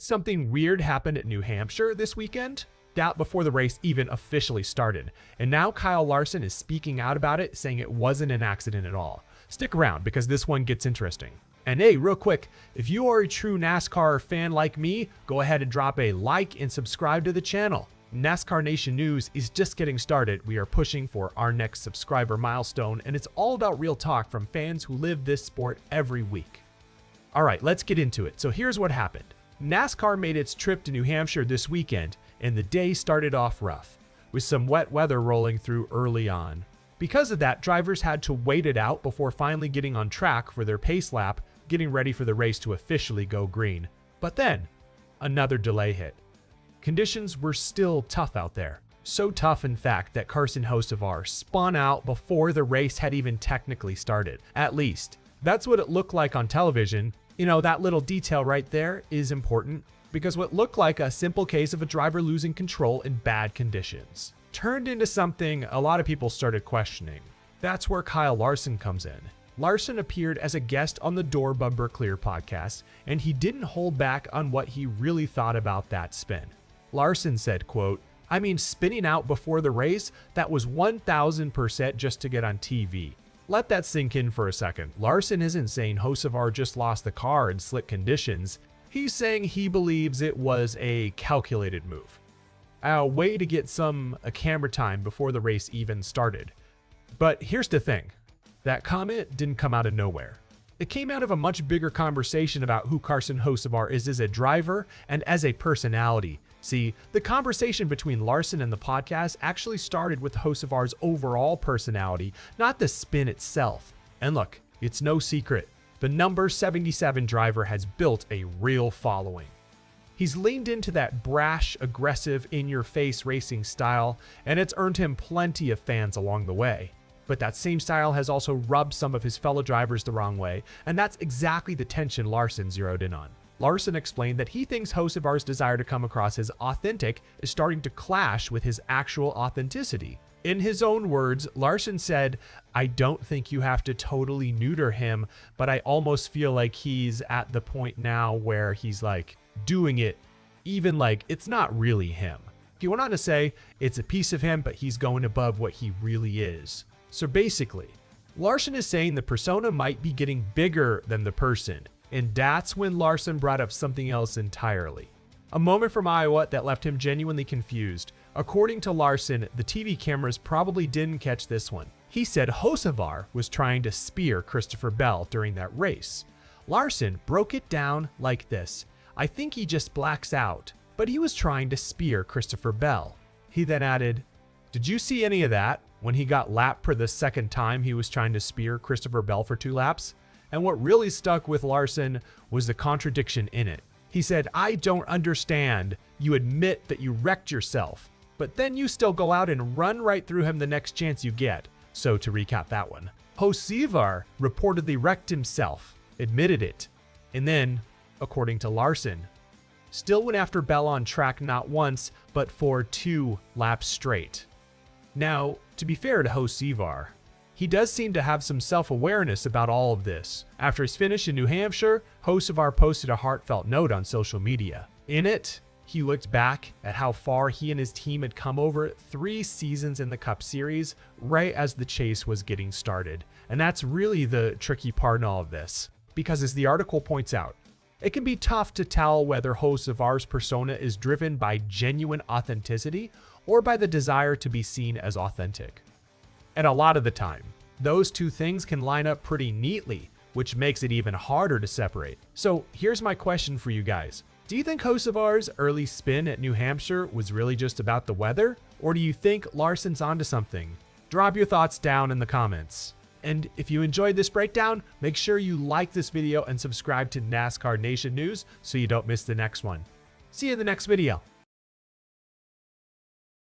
Something weird happened at New Hampshire this weekend, out before the race even officially started. And now Kyle Larson is speaking out about it, saying it wasn't an accident at all. Stick around because this one gets interesting. And hey, real quick, if you are a true NASCAR fan like me, go ahead and drop a like and subscribe to the channel. NASCAR Nation News is just getting started. We are pushing for our next subscriber milestone, and it's all about real talk from fans who live this sport every week. All right, let's get into it. So here's what happened. NASCAR made its trip to New Hampshire this weekend, and the day started off rough, with some wet weather rolling through early on. Because of that, drivers had to wait it out before finally getting on track for their pace lap, getting ready for the race to officially go green. But then, another delay hit. Conditions were still tough out there. So tough, in fact, that Carson Hocevar spun out before the race had even technically started. At least, that's what it looked like on television. You know, that little detail right there is important, because what looked like a simple case of a driver losing control in bad conditions turned into something a lot of people started questioning. That's where Kyle Larson comes in. Larson appeared as a guest on the Door Bumper Clear podcast, and he didn't hold back on what he really thought about that spin. Larson said, quote, "I mean, spinning out before the race, that was 1000% just to get on TV. Let that sink in for a second. Larson isn't saying Hocevar just lost the car in slick conditions. He's saying he believes it was a calculated move. A way to get some camera time before the race even started." But here's the thing. That comment didn't come out of nowhere. It came out of a much bigger conversation about who Carson Hocevar is as a driver and as a personality. See, the conversation between Larson and the podcast actually started with Hocevar's overall personality, not the spin itself. And look, it's no secret. The number 77 driver has built a real following. He's leaned into that brash, aggressive, in-your-face racing style, and it's earned him plenty of fans along the way. But that same style has also rubbed some of his fellow drivers the wrong way, and that's exactly the tension Larson zeroed in on. Larson explained that he thinks Hocevar's desire to come across as authentic is starting to clash with his actual authenticity. In his own words, Larson said, "I don't think you have to totally neuter him, but I almost feel like he's at the point now where he's like doing it, even like it's not really him." He went on to say, "It's a piece of him, but he's going above what he really is." So basically, Larson is saying the persona might be getting bigger than the person. And that's when Larson brought up something else entirely. A moment from Iowa that left him genuinely confused. According to Larson, the TV cameras probably didn't catch this one. He said Hocevar was trying to spear Christopher Bell during that race. Larson broke it down like this. "I think he just blacks out, but he was trying to spear Christopher Bell." He then added, "Did you see any of that when he got lapped for the second time he was trying to spear Christopher Bell for 2 laps? And what really stuck with Larson was the contradiction in it. He said, "I don't understand. You admit that you wrecked yourself, but then you still go out and run right through him the next chance you get." So to recap that one, Hocevar reportedly wrecked himself, admitted it, and then, according to Larson, still went after Bell on track not once, but for 2 laps straight. Now, to be fair to Hocevar, he does seem to have some self-awareness about all of this. After his finish in New Hampshire, Hocevar posted a heartfelt note on social media. In it, he looked back at how far he and his team had come over 3 seasons in the Cup Series, right as the chase was getting started. And that's really the tricky part in all of this, because as the article points out, it can be tough to tell whether Hocevar's persona is driven by genuine authenticity or by the desire to be seen as authentic. And a lot of the time, those two things can line up pretty neatly, which makes it even harder to separate. So here's my question for you guys. Do you think Hocevar's early spin at New Hampshire was really just about the weather? Or do you think Larson's onto something? Drop your thoughts down in the comments. And if you enjoyed this breakdown, make sure you like this video and subscribe to NASCAR Nation News so you don't miss the next one. See you in the next video.